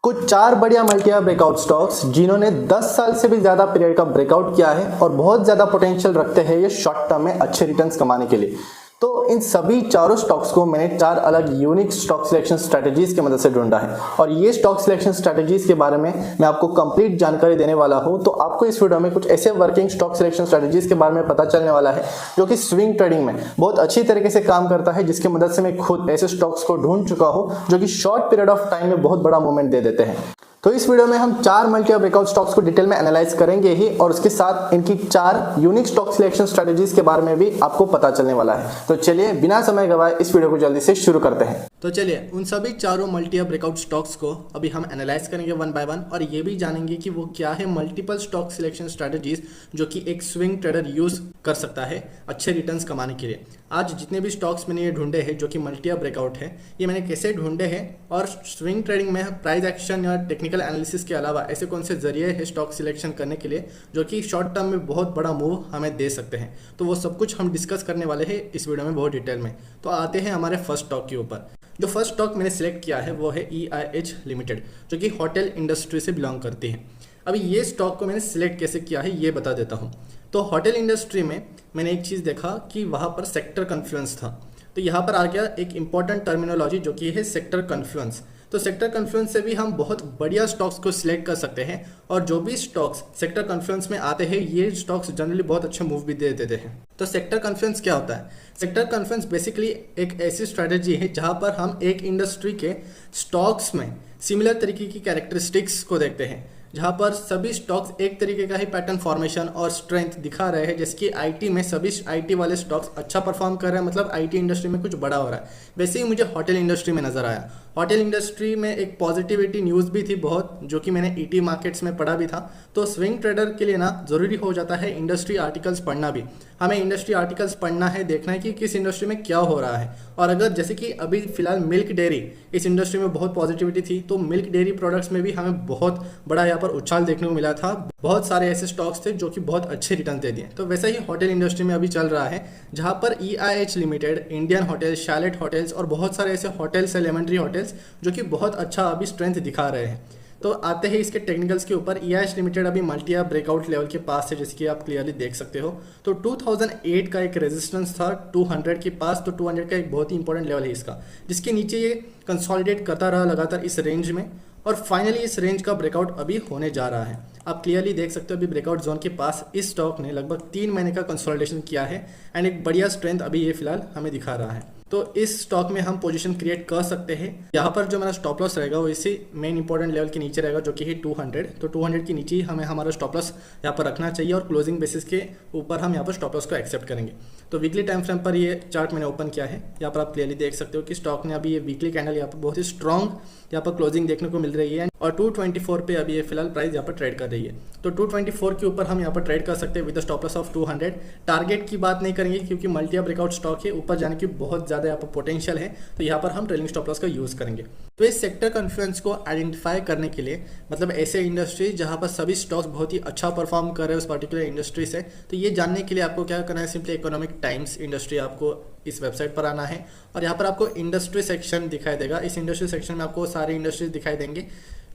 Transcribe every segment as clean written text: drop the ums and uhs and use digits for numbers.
कुछ चार बढ़िया मल्टी ईयर ब्रेकआउट स्टॉक्स जिन्होंने 10 साल से भी ज्यादा पीरियड का ब्रेकआउट किया है और बहुत ज्यादा पोटेंशियल रखते हैं ये शॉर्ट टर्म में अच्छे रिटर्न्स कमाने के लिए। तो इन सभी चारों स्टॉक्स को मैंने चार अलग यूनिक स्टॉक सिलेक्शन स्ट्रेटजीज की मदद से ढूंढा है और ये स्टॉक सिलेक्शन स्ट्रेटजीज के बारे में मैं आपको कंप्लीट जानकारी देने वाला हूं। तो आपको इस वीडियो में कुछ ऐसे वर्किंग स्टॉक सिलेक्शन स्ट्रेटजीज के बारे में पता चलने वाला है जो कि स्विंग ट्रेडिंग में बहुत अच्छी तरीके से काम करता है, जिसकी मदद से मैं खुद ऐसे स्टॉक्स को ढूंढ चुका हूं जो कि शॉर्ट पीरियड ऑफ टाइम में बहुत बड़ा मूवमेंट दे देते हैं। तो इस वीडियो में हम चार मल्टी ईयर ब्रेकआउट स्टॉक्स को डिटेल में एनालाइज करेंगे ही और उसके साथ इनकी चार यूनिक स्टॉक सिलेक्शन स्ट्रेटजीज के बारे में भी आपको पता चलने वाला है। तो चलिए बिना समय गवाए इस वीडियो को जल्दी से शुरू करते हैं। तो चलिए उन सभी चारों मल्टी ईयर ब्रेकआउट स्टॉक्स को अभी हम एनालाइज करेंगे वन बाय वन और ये भी जानेंगे कि वो क्या है मल्टीपल स्टॉक सिलेक्शन स्ट्रेटजीज जो कि एक स्विंग ट्रेडर यूज कर सकता है अच्छे रिटर्न्स कमाने के लिए। आज जितने भी स्टॉक्स मैंने ये ढूंढे हैं जो कि मल्टी ईयर ब्रेकआउट है, ये मैंने कैसे ढूंढे हैं और स्विंग ट्रेडिंग में प्राइस एक्शन या टेक्निकल एनालिसिस के अलावा ऐसे कौन से जरिए हैं स्टॉक सिलेक्शन करने के लिए जो कि शॉर्ट टर्म में बहुत बड़ा मूव हमें दे सकते हैं। तो वो सब कुछ हम डिस्कस करने वाले हैं इस वीडियो में बहुत डिटेल में। तो आते हैं हमारे फर्स्ट स्टॉक के ऊपर। जो फर्स्ट स्टॉक मैंने सिलेक्ट किया है वो है EIH लिमिटेड जो कि होटल इंडस्ट्री से बिलोंग करती है। अभी ये स्टॉक को मैंने सिलेक्ट कैसे किया है ये बता देता हूँ। तो होटल इंडस्ट्री में मैंने एक चीज़ देखा कि वहाँ पर सेक्टर कन्फ्लुएंस था। तो यहाँ पर आ गया एक इंपॉर्टेंट टर्मिनोलॉजी जो कि है सेक्टर कन्फ्लुएंस। तो सेक्टर कन्फ्लुएंस से भी हम बहुत बढ़िया स्टॉक्स को सिलेक्ट कर सकते हैं और जो भी स्टॉक्स सेक्टर कन्फ्लुएंस में आते हैं ये स्टॉक्स जनरली बहुत अच्छे मूव भी दे देते हैं। तो सेक्टर कन्फ्लुएंस क्या होता है? सेक्टर कन्फ्लुएंस बेसिकली एक ऐसी स्ट्रैटेजी है जहां पर हम एक इंडस्ट्री के स्टॉक्स में सिमिलर तरीके की कैरेक्टरिस्टिक्स को देखते हैं, जहां पर सभी स्टॉक्स एक तरीके का ही पैटर्न फॉर्मेशन और स्ट्रेंथ दिखा रहे हैं। जैसे कि आईटी में सभी आईटी वाले स्टॉक्स अच्छा परफॉर्म कर रहे हैं, मतलब आईटी इंडस्ट्री में कुछ बड़ा हो रहा है। वैसे ही मुझे होटल इंडस्ट्री में नजर आया। होटल इंडस्ट्री में एक पॉजिटिविटी न्यूज़ भी थी बहुत, जो कि मैंने ईटी मार्केट्स में पढ़ा भी था। तो स्विंग ट्रेडर के लिए ना ज़रूरी हो जाता है इंडस्ट्री आर्टिकल्स पढ़ना भी। हमें इंडस्ट्री आर्टिकल्स पढ़ना है, देखना है कि किस इंडस्ट्री में क्या हो रहा है। और अगर जैसे कि अभी फिलहाल मिल्क डेयरी इस इंडस्ट्री में बहुत पॉजिटिविटी थी, तो मिल्क डेयरी प्रोडक्ट्स में भी हमें बहुत बड़ा यहाँ पर उछाल देखने को मिला था। बहुत सारे ऐसे स्टॉक्स थे जो कि बहुत अच्छे रिटर्न दे दिए। तो वैसा ही होटल इंडस्ट्री में अभी चल रहा है, जहाँ पर EIH limited, Indian hotels, chalet hotels और बहुत सारे ऐसे होटल्स है, लेमन ट्री होटल्स, जो कि बहुत अच्छा अभी स्ट्रेंथ दिखा रहे हैं। तो आते हैं इसके टेक्निकल्स के ऊपर। EIH लिमिटेड अभी मल्टी ईयर ब्रेकआउट लेवल के पास है, जैसे कि आप क्लियरली देख सकते हो। तो 2008 का एक रेजिस्टेंस था 200 के पास। तो 200 का एक बहुत ही इंपॉर्टेंट लेवल है इसका, जिसके नीचे ये कंसोलिडेट करता रहा लगातार इस रेंज में और फाइनली इस रेंज का ब्रेकआउट अभी होने जा रहा है। आप क्लियरली देख सकते हो अभी ब्रेकआउट जोन के पास इस स्टॉक ने लगभग 3 महीने का कंसोलिडेशन किया है एंड एक बढ़िया स्ट्रेंथ अभी ये फिलहाल हमें दिखा रहा है। तो इस स्टॉक में हम पोजीशन क्रिएट कर सकते हैं। यहाँ पर जो मेरा स्टॉप लॉस रहेगा वो इसी मेन इंपॉर्टेंट लेवल के नीचे रहेगा, जो कि है 200। तो 200 के नीचे ही हमें हमारा स्टॉप लॉस यहाँ पर रखना चाहिए और क्लोजिंग बेसिस के ऊपर हम यहाँ पर स्टॉप लॉस को एक्सेप्ट करेंगे। तो वीकली टाइम फ्रेम पर ये चार्ट मैंने ओपन किया है। यहाँ पर आप क्लियरली देख सकते हो कि स्टॉक ने अभी ये वीकली कैंडल यहाँ पर बहुत ही स्ट्रॉन्ग यहाँ पर क्लोजिंग देखने को मिल रही है और 224 पे अभी ये फिलहाल प्राइस यहाँ पर ट्रेड कर रही है। तो 224 के ऊपर हम यहाँ पर ट्रेड कर सकते हैं with stop loss of 200। Target की बात नहीं करेंगे क्योंकि मल्टी ईयर ब्रेकआउट स्टॉक है, ऊपर जाने की बहुत ज़्यादा यहाँ पर पोटेंशियल है। तो यहाँ पर हम ट्रेलिंग स्टॉप लॉस का यूज़ करेंगे। तो इस सेक्टर कन्फ्लुएंस को आइडेंटिफाई करने के लिए, मतलब ऐसे इंडस्ट्री जहाँ पर सभी स्टॉक्स बहुत ही अच्छा परफॉर्म कर रहे हैं उस पर्टिकुलर इंडस्ट्री से, तो ये जानने के लिए आपको क्या करना है, सिंपली इकोनॉमिक टाइम्स इंडस्ट्री आपको इस वेबसाइट पर आना है और यहाँ पर आपको इंडस्ट्री सेक्शन दिखाई देगा। इस इंडस्ट्री सेक्शन में आपको सारे इंडस्ट्रीज दिखाई देंगे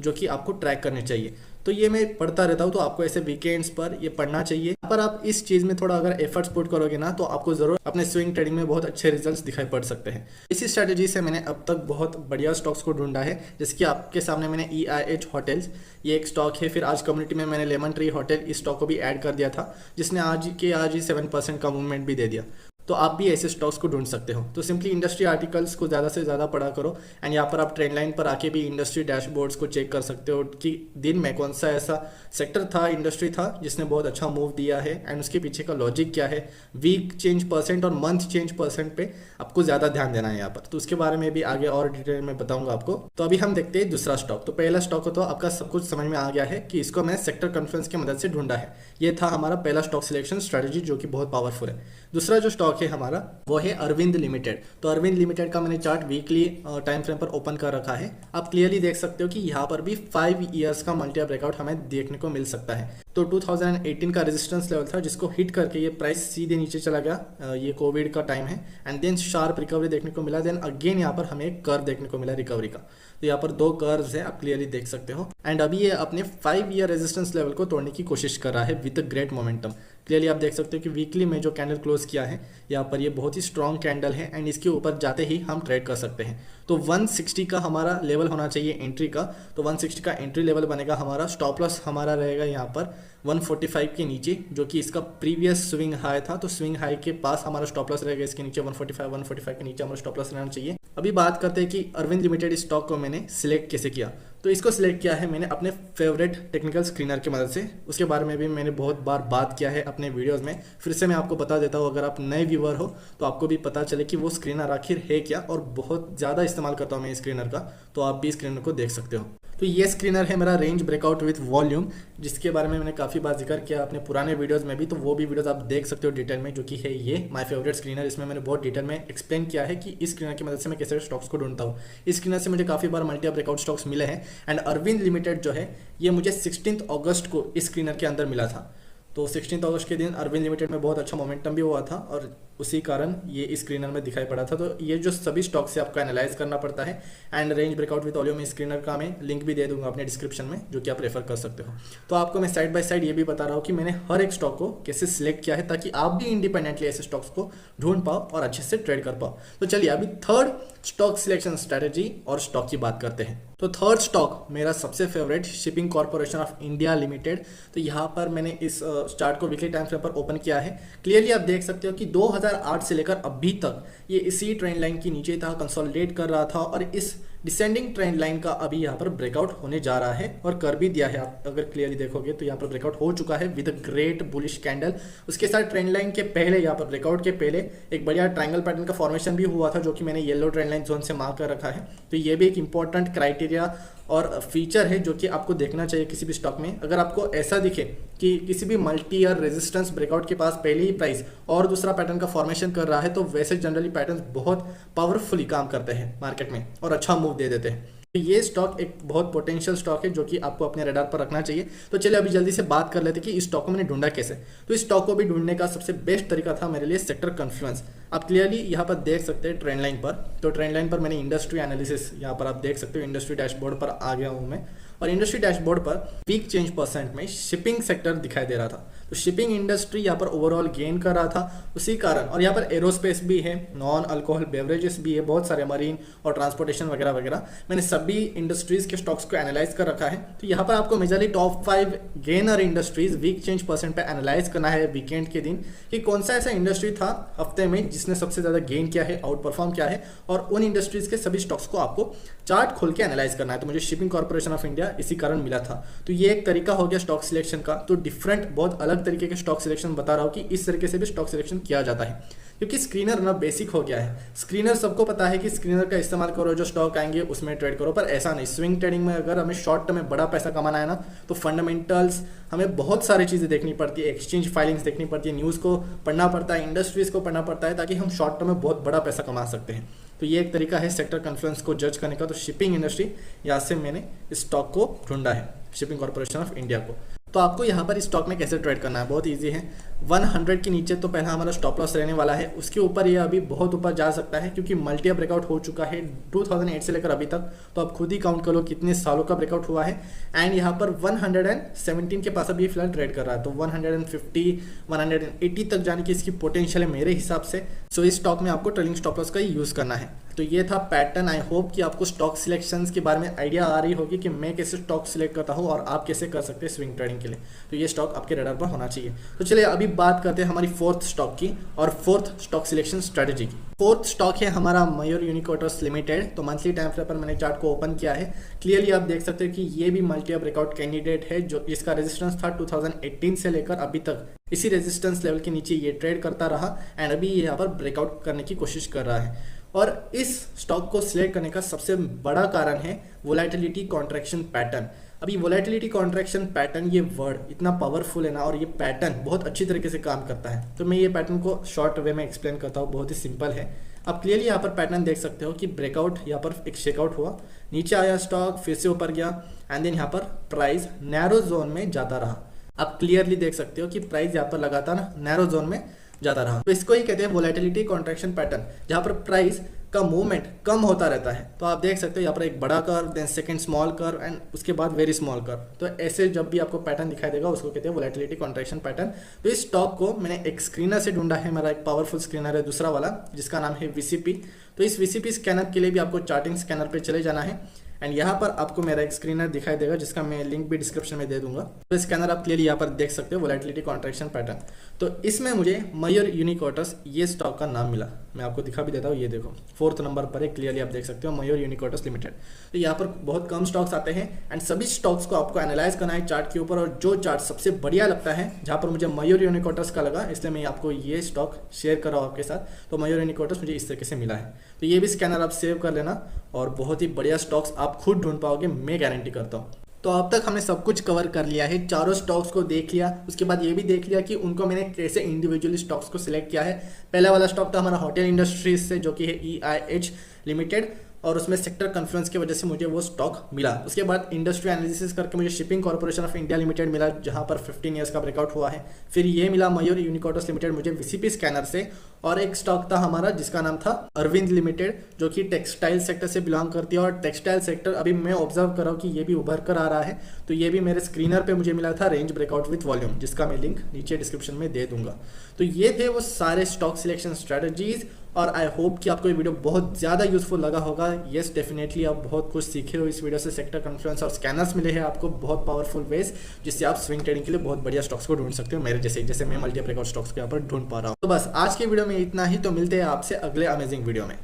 जो कि आपको ट्रैक करने चाहिए। तो ये मैं पढ़ता रहता हूँ, तो आपको ऐसे वीकेंड्स पर ये पढ़ना चाहिए। पर आप इस चीज़ में थोड़ा अगर एफर्ट्स पुट करोगे ना, तो आपको ज़रूर अपने स्विंग ट्रेडिंग में बहुत अच्छे रिजल्ट्स दिखाई पड़ सकते हैं। इसी स्ट्रैटेजी से मैंने अब तक बहुत बढ़िया स्टॉक्स को ढूंढा है, जैसे कि आपके सामने मैंने EIH होटल्स, ये एक स्टॉक है। फिर आज कम्युनिटी में मैंने लेमन ट्री होटल इस स्टॉक को भी ऐड कर दिया था, जिसने आज ही 7% का मूवमेंट भी दे दिया। तो आप भी ऐसे स्टॉक्स को ढूंढ सकते हो। तो सिंपली इंडस्ट्री आर्टिकल्स को ज़्यादा से ज़्यादा पढ़ा करो एंड यहाँ पर आप ट्रेंड लाइन पर आके भी इंडस्ट्री डैशबोर्ड्स को चेक कर सकते हो कि दिन में कौन सा ऐसा सेक्टर था, इंडस्ट्री था जिसने बहुत अच्छा मूव दिया है एंड उसके पीछे का लॉजिक क्या है। वीक चेंज परसेंट और मंथ चेंज परसेंट पे आपको ज़्यादा ध्यान देना है यहाँ पर। तो उसके बारे में भी आगे और डिटेल में बताऊँगा आपको। तो अभी हम देखते हैं दूसरा स्टॉक। तो पहला स्टॉक हो तो आपका सब कुछ समझ में आ गया है कि इसको मैंने सेक्टर कन्फ्लुएंस की मदद से ढूंढा है। ये था हमारा पहला स्टॉक सिलेक्शन स्ट्रैटेजी जो कि बहुत पावरफुल है। दूसरा जो स्टॉक स्टॉक है हमारा वो है अरविंद लिमिटेड। तो अरविंद लिमिटेड का मैंने चार्ट वीकली टाइम फ्रेम पर ओपन कर रखा है। आप क्लियरली देख सकते हो कि यहाँ पर भी 5 इयर्स का मल्टी ब्रेकआउट हमें देखने को मिल सकता है। तो 2018 का रेजिस्टेंस लेवल था जिसको हिट करके ये प्राइस सीधे नीचे चला गया, ये कोविड का टाइम है, एंड देन शार्प रिकवरी देखने को मिला। देन अगेन यहाँ पर हमें एक कर्व देखने को मिला रिकवरी का। तो यहाँ पर 2 कर्व्स है, आप क्लियरली देख सकते हो। एंड अभी ये अपने 5 ईयर रेजिस्टेंस लेवल को तोड़ने की कोशिश कर रहा है विद ग्रेट मोमेंटम। क्लियरली आप देख सकते हो कि वीकली में जो कैंडल क्लोज किया है यहाँ पर ये बहुत ही स्ट्रॉन्ग कैंडल है, एंड इसके ऊपर जाते ही हम ट्रेड कर सकते हैं। तो 160 का हमारा लेवल होना चाहिए एंट्री का। तो 160 का एंट्री लेवल बनेगा हमारा। स्टॉप लॉस हमारा रहेगा यहाँ पर 145 के नीचे, जो कि इसका प्रीवियस स्विंग हाई था। तो स्विंग हाई के पास हमारा स्टॉप लॉस रहेगा, इसके नीचे 145 के नीचे हमारा स्टॉप लॉस रहना चाहिए। अभी बात करते हैं कि अरविंद लिमिटेड स्टॉक को मैंने सिलेक्ट कैसे किया। तो इसको सिलेक्ट किया है मैंने अपने फेवरेट टेक्निकल स्क्रीनर की मदद से। उसके बारे में भी मैंने बहुत बार बात किया है अपने वीडियोस में। फिर से मैं आपको बता देता हूँ, अगर आप नए व्यूअर हो तो आपको भी पता चले कि वो स्क्रीनर आखिर है क्या, और बहुत ज़्यादा इस्तेमाल करता हूँ मैं इस स्क्रीनर का, तो आप भी स्क्रीनर को देख सकते हो। तो ये स्क्रीनर है मेरा रेंज ब्रेकआउट विथ वॉल्यूम, जिसके बारे में मैंने काफ़ी बार जिक्र किया अपने पुराने वीडियोस में भी। तो वो भी वीडियोस आप देख सकते हो डिटेल में, जो कि है ये माय फेवरेट स्क्रीनर। इसमें मैंने बहुत डिटेल में एक्सप्लेन किया है कि इस स्क्रीनर की मदद से मैं कैसे स्टॉक्स को ढूंढता हूँ। इस स्क्रीनर से मुझे काफ़ी बार मल्टी ब्रेकआउट स्टॉक्स मिले हैं। एंड अरविंद लिमिटेड जो है ये मुझे 16 अगस्त को इस स्क्रीनर के अंदर मिला था। तो 16 अगस्त के दिन अरविंद लिमिटेड में बहुत अच्छा मोमेंटम भी हुआ था, और उसी कारण ये इस स्क्रीनर में दिखाई पड़ा था। तो ये जो सभी स्टॉक से आपको एनालाइज करना पड़ता है। And range breakout with volume screener का मैं लिंक भी दे दूंगा अपने डिस्क्रिप्शन में, जो कि आप रेफर कर सकते हो। तो आपको मैं साइड बाय साइड ये भी बता रहा हूँ कि मैंने हर एक स्टॉक को कैसे सिलेक्ट किया है, ताकि आप भी इंडिपेंडेंटली ऐसे स्टॉक्स को ढूंढ पाओ और अच्छे से ट्रेड कर पाओ। तो चलिए अभी थर्ड स्टॉक सिलेक्शन स्ट्रेटेजी और स्टॉक की बात करते हैं। तो थर्ड स्टॉक मेरा सबसे favourite shipping corporation of India limited. तो यहाँ पर मैंने इस चार्ट को वीकली टाइम फ्रेम पर ओपन किया है। क्लियरली आप देख सकते हो कि 2008 से लेकर अभी तक ये इसी ट्रेंड लाइन के नीचे था, कंसोलिडेट कर रहा था, और इस डिसेंडिंग ट्रेंड लाइन का अभी यहाँ पर ब्रेकआउट होने जा रहा है, और कर भी दिया है। आप अगर क्लियरली देखोगे तो यहाँ पर ब्रेकआउट हो चुका है विद ग्रेट बुलिश कैंडल। उसके साथ ट्रेंड लाइन के पहले, यहाँ पर ब्रेकआउट के पहले एक बढ़िया ट्रायंगल पैटर्न का फॉर्मेशन भी हुआ था, जो कि मैंने येलो ट्रेंड लाइन जोन से मार्क कर रखा है। तो ये भी एक इंपॉर्टेंट क्राइटेरिया और फीचर है जो कि आपको देखना चाहिए किसी भी स्टॉक में। अगर आपको ऐसा दिखे कि किसी भी मल्टी ईयर रेजिस्टेंस ब्रेकआउट के पास पहले ही प्राइस और दूसरा पैटर्न का फॉर्मेशन कर रहा है, तो वैसे जनरली पैटर्न बहुत पावरफुली काम करते हैं मार्केट में और अच्छा मूव दे देते हैं। तो ये स्टॉक एक बहुत पोटेंशियल स्टॉक है, जो कि आपको अपने रडार पर रखना चाहिए। तो चलिए अभी जल्दी से बात कर लेते हैं कि इस स्टॉक को मैंने ढूंढा कैसे। तो इस स्टॉक को भी ढूंढने का सबसे बेस्ट तरीका था मेरे लिए सेक्टर कन्फ्लुएंस। आप क्लियरली यहाँ पर देख सकते हैं ट्रेंड लाइन पर। तो ट्रेंड लाइन पर मैंने इंडस्ट्री एनालिसिस यहाँ पर आप देख सकते हो, इंडस्ट्री डैशबोर्ड पर आ गया हूँ मैं, और इंडस्ट्री डैशबोर्ड पर पीक चेंज परसेंट में शिपिंग सेक्टर दिखाई दे रहा था। तो शिपिंग इंडस्ट्री यहाँ पर ओवरऑल गेन कर रहा था उसी कारण, और यहाँ पर एरोस्पेस भी है, नॉन अल्कोहल बेवरेजेस भी है, बहुत सारे मरीन और ट्रांसपोर्टेशन वगैरह वगैरह। मैंने सभी इंडस्ट्रीज के स्टॉक्स को एनालाइज कर रखा है। तो यहाँ पर आपको majorly top 5 gainer industries week change percent पे एनालाइज करना है वीकेंड के दिन, कि कौन सा ऐसा इंडस्ट्री था हफ्ते में जिसने सबसे ज्यादा गेन किया है, आउट परफॉर्म किया है, और उन इंडस्ट्रीज के सभी स्टॉक्स को आपको चार्ट खोल के एनालाइज करना है। तो मुझे शिपिंग कॉर्पोरेशन ऑफ इंडिया इसी कारण मिला था। तो ये एक तरीका हो गया स्टॉक सिलेक्शन का। तो डिफरेंट बहुत अलग तरीके के स्टॉक सिलेक्शन बता रहा हूँ कि इस तरीके से भी स्टॉक सिलेक्शन किया जाता है, क्योंकि स्क्रीनर ना बेसिक हो गया है। स्क्रीनर सबको पता है कि स्क्रीनर का इस्तेमाल करो, जो स्टॉक आएंगे उसमें ट्रेड करो, पर ऐसा नहीं। स्विंग ट्रेडिंग में अगर हमें शॉर्ट टर्म में बड़ा पैसा कमाना है ना, तो फंडामेंटल्स हमें बहुत सारी चीज़ें देखनी पड़ती है, एक्सचेंज फाइलिंग्स देखनी पड़ती है, न्यूज़ को पढ़ना पड़ता है, इंडस्ट्रीज को पढ़ना पड़ता है, ताकि हम शॉर्ट टर्म में बहुत बड़ा पैसा कमा सकते हैं। तो ये एक तरीका है सेक्टर कन्फ्लुएंस को जज करने का। तो शिपिंग इंडस्ट्री, यहाँ से मैंने इस स्टॉक को ढूंढा है, शिपिंग कॉर्पोरेशन ऑफ इंडिया को। तो आपको यहाँ पर इस स्टॉक में कैसे ट्रेड करना है, बहुत इजी है। 100 के नीचे तो पहला हमारा स्टॉप लॉस रहने वाला है। उसके ऊपर ये अभी बहुत ऊपर जा सकता है, क्योंकि मल्टी ब्रेकआउट हो चुका है 2008 से लेकर अभी तक। तो आप खुद ही काउंट करो कितने सालों का ब्रेकआउट हुआ है। एंड यहाँ पर 117 के पास अभी फिलहाल ट्रेड कर रहा है। तो 150 180 तक जाने की इसकी पोटेंशियल है मेरे हिसाब से। सो इस स्टॉक में आपको ट्रेलिंग स्टॉप लॉस का ही यूज़ करना है। तो ये था पैटर्न। आई होप कि आपको स्टॉक सिलेक्शंस के बारे में आइडिया आ रही होगी कि मैं कैसे स्टॉक सिलेक्ट करता हूँ और आप कैसे कर सकते हैं स्विंग ट्रेडिंग के लिए। तो ये स्टॉक आपके रडार पर होना चाहिए। तो चलिए अभी बात करते हैं हमारी फोर्थ स्टॉक की और फोर्थ स्टॉक सिलेक्शन स्ट्रेटेजी की। फोर्थ स्टॉक है हमारा मयूर यूनिकोर्स लिमिटेड। तो मंथली टाइम फ्रेम पर मैंने चार्ट को ओपन किया है। क्लियरली आप देख सकते हो कि ये भी मल्टी ब्रेकआउट कैंडिडेट है, जो इसका रेजिस्टेंस था 2018 से लेकर अभी तक इसी रेजिस्टेंस लेवल के नीचे ये ट्रेड करता रहा, एंड अभी यहाँ पर ब्रेकआउट करने की कोशिश कर रहा है। और इस स्टॉक को सिलेक्ट करने का सबसे बड़ा कारण है वोलेटिलिटी कॉन्ट्रैक्शन पैटर्न। अभी वोलेटिलिटी कॉन्ट्रैक्शन पैटर्न, ये वर्ड इतना पावरफुल है ना, और ये पैटर्न बहुत अच्छी तरीके से काम करता है। तो मैं ये पैटर्न को शॉर्ट वे में एक्सप्लेन करता हूँ, बहुत ही सिंपल है। आप क्लियरली यहाँ पर पैटर्न देख सकते हो कि ब्रेकआउट, यहाँ पर एक शेकआउट हुआ, नीचे आया स्टॉक, फिर से ऊपर गया, एंड देन यहाँ पर प्राइस नैरो जोन में जाता रहा। आप क्लियरली देख सकते हो कि प्राइस यहाँ पर लगातार नैरो जोन में जाता रहा। तो इसको ही कहते हैं वोलेटिलिटी कॉन्ट्रैक्शन पैटर्न, जहाँ पर प्राइस का मूवमेंट कम होता रहता है। तो आप देख सकते हो यहाँ पर एक बड़ा curve, then second small curve, and उसके बाद वेरी स्मॉल कर्व। तो ऐसे जब भी आपको पैटर्न दिखाई देगा उसको कहते हैं वोलेटिलिटी कॉन्ट्रैक्शन पैटर्न। तो इस स्टॉक को मैंने एक स्क्रीनर से ढूंढा है, मेरा एक पावरफुल स्क्रीनर है दूसरा वाला, जिसका नाम है VCP। तो इस VCP स्कैनर के लिए भी आपको चार्टिंग स्कैनर पे चले जाना है, एंड यहाँ पर आपको मेरा एक स्क्रीनर दिखाई देगा, जिसका मैं लिंक भी डिस्क्रिप्शन में दे दूंगा। तो स्कैनर आप क्लियरली यहाँ पर देख सकते हो, वोलेटिलिटी कॉन्ट्रैक्शन पैटर्न। तो इसमें मुझे मयूर यूनिकोटस ये स्टॉक का नाम मिला, मैं आपको दिखा भी देता हूँ। ये देखो 4th नंबर पर है, क्लियरली आप देख सकते हो, मयूर यूनिकोटस लिमिटेड। तो यहाँ पर बहुत कम स्टॉक्स आते हैं, एंड सभी स्टॉक्स को आपको एनालाइज करना है चार्ट के ऊपर, और जो चार्ट सबसे बढ़िया लगता है, जहाँ पर मुझे मयूर यूनिकोटस का लगा, इसलिए मैं आपको ये स्टॉक शेयर कर रहा हूँ आपके साथ। तो मयूर यूनिकोटस मुझे इस तरीके से मिला है। तो ये भी स्कैनर आप सेव कर लेना, और बहुत ही बढ़िया स्टॉक्स आप खुद ढूंढ पाओगे, मैं गारंटी करता हूँ। तो अब तक हमने सब कुछ कवर कर लिया है, चारों स्टॉक्स को देख लिया। उसके बाद ये भी देख लिया कि उनको मैंने कैसे इंडिविजुअली स्टॉक्स को सिलेक्ट किया है। पहला वाला स्टॉक था हमारा होटल इंडस्ट्रीज से, जो कि है EIH लिमिटेड, और उसमें सेक्टर कॉन्फ्रेंस की वजह से मुझे वो स्टॉक मिला। उसके बाद इंडस्ट्री एनालिसिस करके मुझे shipping corporation of India limited मिला, जहां पर 15 ईयर्स का ब्रेकआउट हुआ है। फिर ये मिला मयूर यूनिकोटस लिमिटेड मुझे VCP स्कैनर से, और एक स्टॉक था हमारा जिसका नाम था अरविंद लिमिटेड, जो कि टेक्सटाइल सेक्टर से बिलोंग करती है, और टेक्सटाइल सेक्टर अभी मैं ऑब्जर्व कर रहा हूँ कि ये भी उभर कर आ रहा है। तो ये भी मेरे स्क्रीनर पे मुझे मिला था, रेंज ब्रेकआउट विथ वॉल्यूम, जिसका मैं लिंक नीचे डिस्क्रिप्शन में दे दूंगा। तो ये थे वो सारे स्टॉक सिलेक्शन स्ट्रेटजीज, और आई होप कि आपको ये वीडियो बहुत ज़्यादा यूजफुल लगा होगा। येस, डेफिनेटली आप बहुत कुछ सीखे हो इस वीडियो से। सेक्टर कॉन्फ्रेंस और स्कैनर्स मिले हैं आपको बहुत पावरफुल वेज, जिससे आप स्विंग ट्रेडिंग के लिए बहुत बढ़िया स्टॉक्स को ढूंढ सकते हो, मेरे जैसे मैं मल्टी ब्रेकआउट स्टॉक्स को यहाँ पर ढूंढ पा रहा हूँ। तो बस आज के वीडियो में इतना ही, तो मिलते हैं आपसे अगले अमेजिंग वीडियो में।